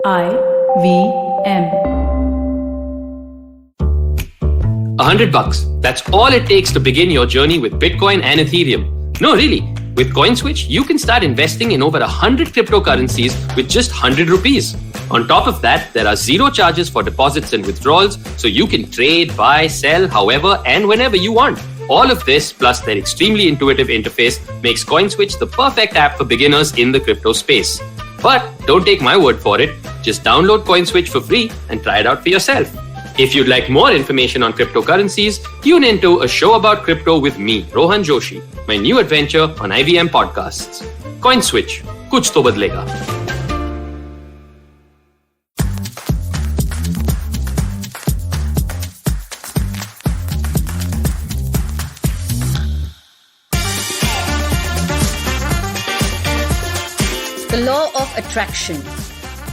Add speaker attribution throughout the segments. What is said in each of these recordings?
Speaker 1: IVM.
Speaker 2: $100. That's all it takes to begin your journey with Bitcoin and Ethereum. No, really. With CoinSwitch, you can start investing in over 100 cryptocurrencies with just 100 rupees. On top of that, there are zero charges for deposits and withdrawals, so you can trade, buy, sell, however and whenever you want. All of this, plus their extremely intuitive interface, makes CoinSwitch the perfect app for beginners in the crypto space. But don't take my word for it. Just download CoinSwitch for free and try it out for yourself. If you'd like more information on cryptocurrencies, tune into A Show About Crypto with me, Rohan Joshi, my new adventure on IVM Podcasts. CoinSwitch, kuch to badlega.
Speaker 3: The law of attraction.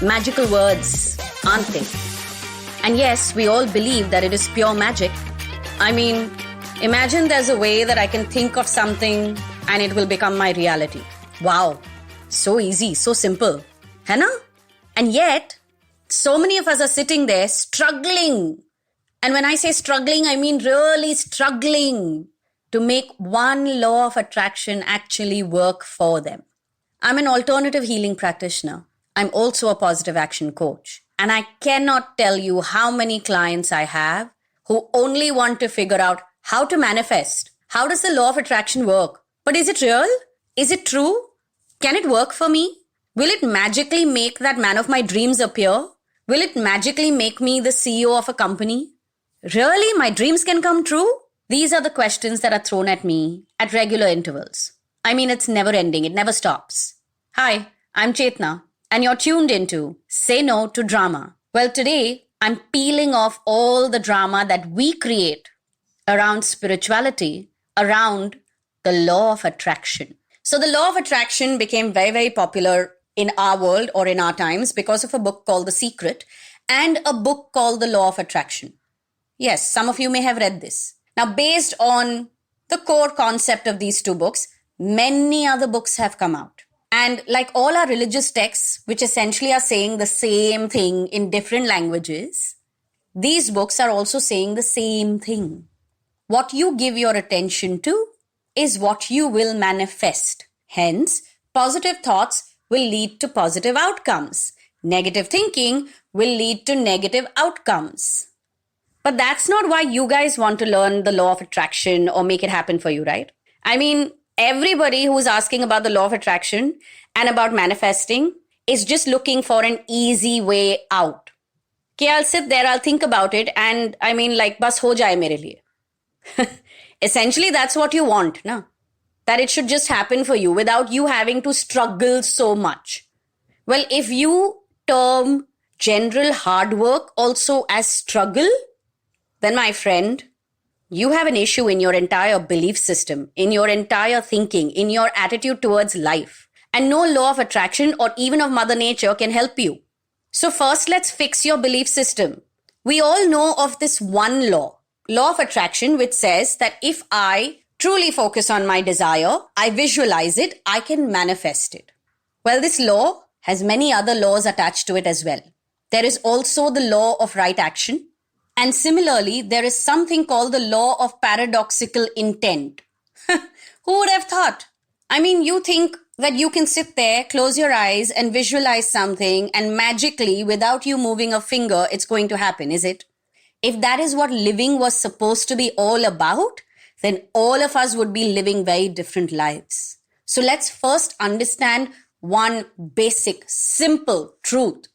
Speaker 3: Magical words, aren't they? And yes, we all believe that it is pure magic. I mean, imagine there's a way that I can think of something and it will become my reality. Wow, so easy, so simple. Hai na? And yet, so many of us are sitting there struggling. And when I say struggling, I mean really struggling to make one law of attraction actually work for them. I'm an alternative healing practitioner. I'm also a positive action coach. And I cannot tell you how many clients I have who only want to figure out how to manifest. How does the law of attraction work? But is it real? Is it true? Can it work for me? Will it magically make that man of my dreams appear? Will it magically make me the CEO of a company? Really? My dreams can come true? These are the questions that are thrown at me at regular intervals. I mean, it's never ending. It never stops. Hi, I'm Chetna, and you're tuned into Say No to Drama. Well, today, I'm peeling off all the drama that we create around spirituality, around the law of attraction. So the law of attraction became very, very popular in our world or in our times because of a book called The Secret and a book called The Law of Attraction. Yes, some of you may have read this. Now, based on the core concept of these two books, many other books have come out. And like all our religious texts, which essentially are saying the same thing in different languages, these books are also saying the same thing. What you give your attention to is what you will manifest. Hence, positive thoughts will lead to positive outcomes. Negative thinking will lead to negative outcomes. But that's not why you guys want to learn the law of attraction or make it happen for you, right? I mean, everybody who's asking about the law of attraction and about manifesting is just looking for an easy way out. Okay, I'll sit there, I'll think about it, and I mean, like, bas ho jaye mere liye. Essentially, that's what you want, na? That it should just happen for you without you having to struggle so much. Well, if you term general hard work also as struggle, then my friend, you have an issue in your entire belief system, in your entire thinking, in your attitude towards life. And no law of attraction or even of Mother Nature can help you. So first, let's fix your belief system. We all know of this one law of attraction, which says that if I truly focus on my desire, I visualize it, I can manifest it. Well, this law has many other laws attached to it as well. There is also the law of right action. And similarly, there is something called the law of paradoxical intent. Who would have thought? I mean, you think that you can sit there, close your eyes and visualize something and magically, without you moving a finger, it's going to happen, is it? If that is what living was supposed to be all about, then all of us would be living very different lives. So let's first understand one basic, simple truth.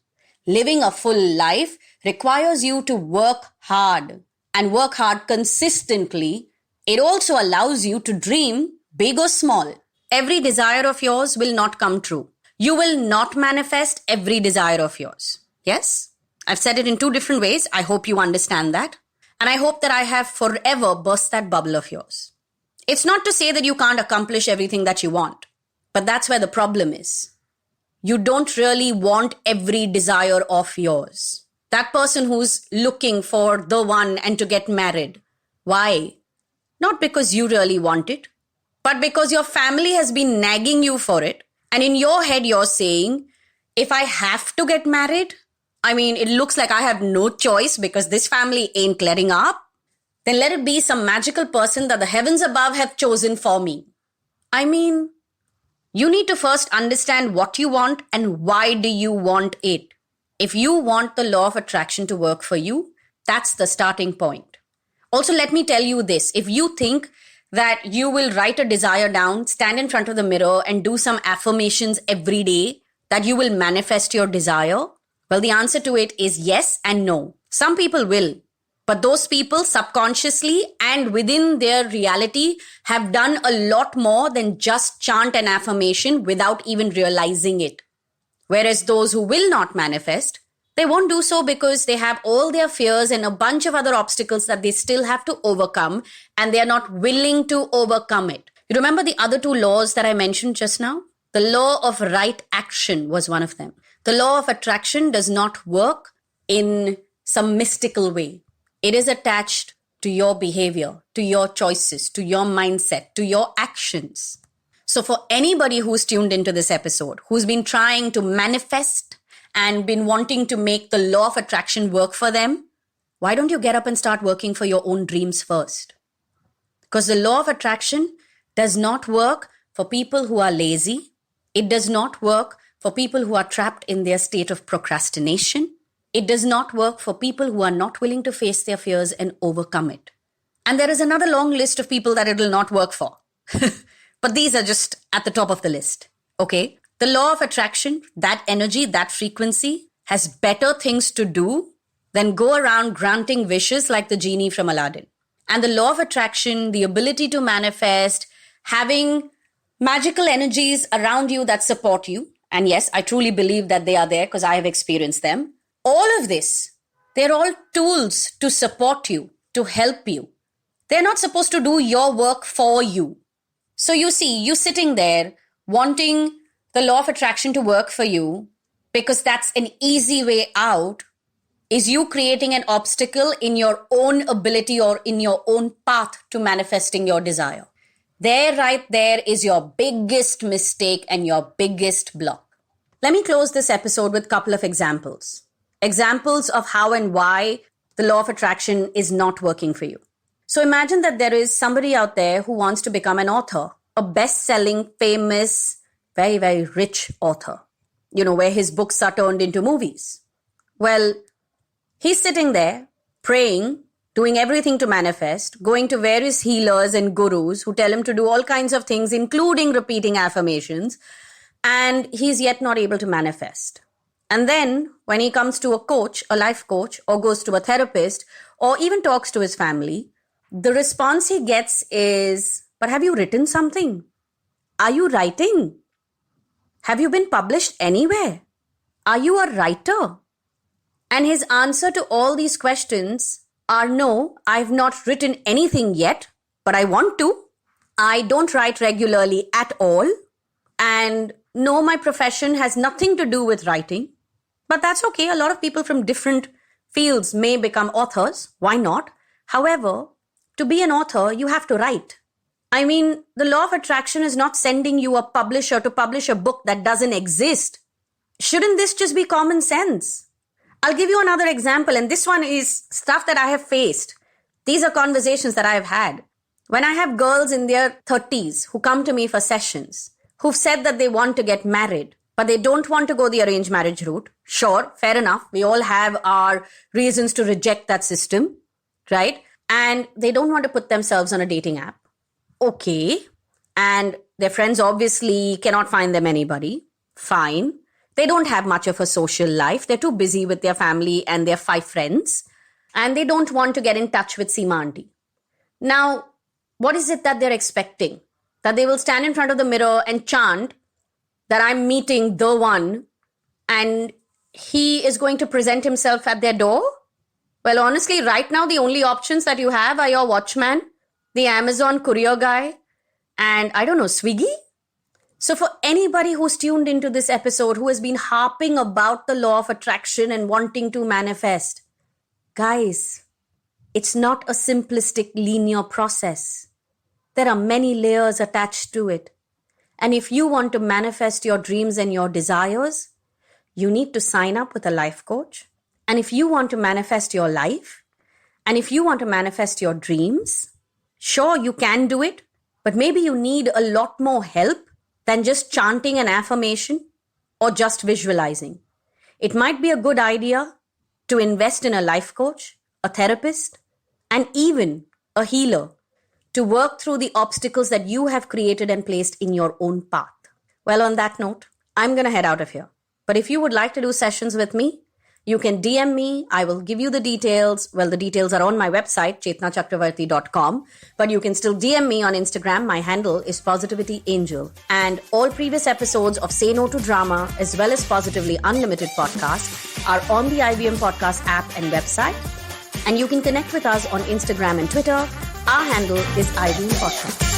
Speaker 3: Living a full life requires you to work hard and work hard consistently. It also allows you to dream big or small. Every desire of yours will not come true. You will not manifest every desire of yours. Yes? I've said it in two different ways. I hope you understand that. And I hope that I have forever burst that bubble of yours. It's not to say that you can't accomplish everything that you want, but that's where the problem is. You don't really want every desire of yours. That person who's looking for the one and to get married. Why? Not because you really want it, but because your family has been nagging you for it. And in your head, you're saying, If I have to get married, I mean, it looks like I have no choice because this family ain't letting up, then let it be some magical person that the heavens above have chosen for me. I mean, you need to first understand what you want and why do you want it. If you want the law of attraction to work for you, that's the starting point. Also, let me tell you this. If you think that you will write a desire down, stand in front of the mirror and do some affirmations every day, that you will manifest your desire, well, the answer to it is yes and no. Some people will. But those people subconsciously and within their reality have done a lot more than just chant an affirmation without even realizing it. Whereas those who will not manifest, they won't do so because they have all their fears and a bunch of other obstacles that they still have to overcome, and they are not willing to overcome it. You remember the other two laws that I mentioned just now? The law of right action was one of them. The law of attraction does not work in some mystical way. It is attached to your behavior, to your choices, to your mindset, to your actions. So for anybody who's tuned into this episode, who's been trying to manifest and been wanting to make the law of attraction work for them, why don't you get up and start working for your own dreams first? Because the law of attraction does not work for people who are lazy. It does not work for people who are trapped in their state of procrastination. It does not work for people who are not willing to face their fears and overcome it. And there is another long list of people that it will not work for. But these are just at the top of the list. Okay? The law of attraction, that energy, that frequency, has better things to do than go around granting wishes like the genie from Aladdin. And the law of attraction, the ability to manifest, having magical energies around you that support you. And yes, I truly believe that they are there because I have experienced them. All of this, they're all tools to support you, to help you. They're not supposed to do your work for you. So you see, you sitting there wanting the law of attraction to work for you because that's an easy way out is you creating an obstacle in your own ability or in your own path to manifesting your desire. There, right there is your biggest mistake and your biggest block. Let me close this episode with a couple of examples. Examples of how and why the law of attraction is not working for you. So imagine that there is somebody out there who wants to become an author, a best-selling, famous, very, very rich author, where his books are turned into movies. Well, he's sitting there praying, doing everything to manifest, going to various healers and gurus who tell him to do all kinds of things, including repeating affirmations, and he's yet not able to manifest. And then when he comes to a coach, a life coach, or goes to a therapist, or even talks to his family, the response he gets is, but have you written something? Are you writing? Have you been published anywhere? Are you a writer? And his answer to all these questions are no, I've not written anything yet, but I want to. I don't write regularly at all. And no, my profession has nothing to do with writing. But that's okay. A lot of people from different fields may become authors. Why not? However, to be an author, you have to write. I mean, the law of attraction is not sending you a publisher to publish a book that doesn't exist. Shouldn't this just be common sense? I'll give you another example, and this one is stuff that I have faced. These are conversations that I have had. When I have girls in their 30s who come to me for sessions, who've said that they want to get married, but they don't want to go the arranged marriage route. Sure, fair enough. We all have our reasons to reject that system, right? And they don't want to put themselves on a dating app. Okay. And their friends obviously cannot find them anybody. Fine. They don't have much of a social life. They're too busy with their family and their 5 friends. And they don't want to get in touch with Seema Auntie. Now, what is it that they're expecting? That they will stand in front of the mirror and chant that I'm meeting the one and he is going to present himself at their door? Well, honestly, right now, the only options that you have are your watchman, the Amazon courier guy, and I don't know, Swiggy? So for anybody who's tuned into this episode, who has been harping about the law of attraction and wanting to manifest, guys, it's not a simplistic linear process. There are many layers attached to it. And if you want to manifest your dreams and your desires, you need to sign up with a life coach. And if you want to manifest your life, and if you want to manifest your dreams, sure, you can do it, but maybe you need a lot more help than just chanting an affirmation or just visualizing. It might be a good idea to invest in a life coach, a therapist, and even a healer to work through the obstacles that you have created and placed in your own path. Well, on that note, I'm going to head out of here. But if you would like to do sessions with me, you can DM me. I will give you the details. Well, the details are on my website, chetnachakravarti.com. But you can still DM me on Instagram. My handle is Positivity Angel. And all previous episodes of Say No to Drama, as well as Positively Unlimited podcast, are on the IVM Podcast app and website. And you can connect with us on Instagram and Twitter. Our handle is IVM Podcast.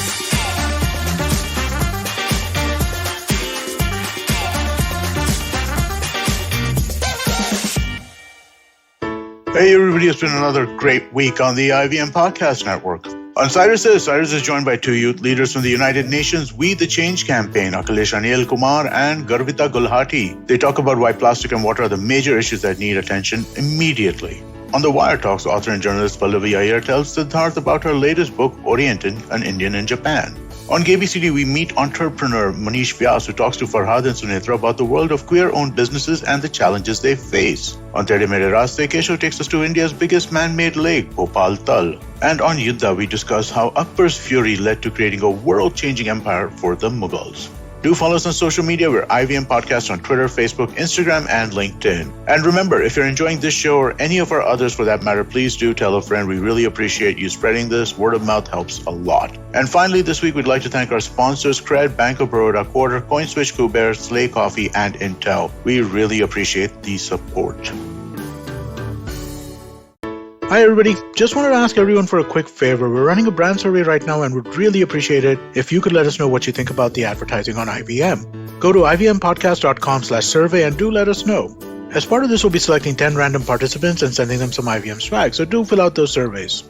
Speaker 1: Hey everybody, it's been another great week on the IVM Podcast Network. On Cyrus is joined by two youth leaders from the United Nations We the Change campaign, Akhilesh Anil Kumar and Garvita Gulhati. They talk about why plastic and water are the major issues that need attention immediately. On the Wire Talks, author and journalist Pallavi Iyer tells Siddharth about her latest book, Orienting, an Indian in Japan. On KBCD, we meet entrepreneur Manish Vyas, who talks to Farhad and Sunetra about the world of queer-owned businesses and the challenges they face. On Tere Mere Raaste, Keshav takes us to India's biggest man-made lake, Bhopal Tal. And on Yuddha, we discuss how Akbar's fury led to creating a world-changing empire for the Mughals. Do follow us on social media. We're IVM Podcast on Twitter, Facebook, Instagram, and LinkedIn. And remember, if you're enjoying this show or any of our others for that matter, please do tell a friend. We really appreciate you spreading this. Word of mouth helps a lot. And finally, this week, we'd like to thank our sponsors, Cred, Bank of Baroda, Quarter, CoinSwitch, Kuber, Slay Coffee, and Intel. We really appreciate the support. Hi everybody, just wanted to ask everyone for a quick favor. We're running a brand survey right now and would really appreciate it if you could let us know what you think about the advertising on IVM. Go to ivmpodcast.com/survey and do let us know. As part of this, we'll be selecting 10 random participants and sending them some IVM swag, so do fill out those surveys.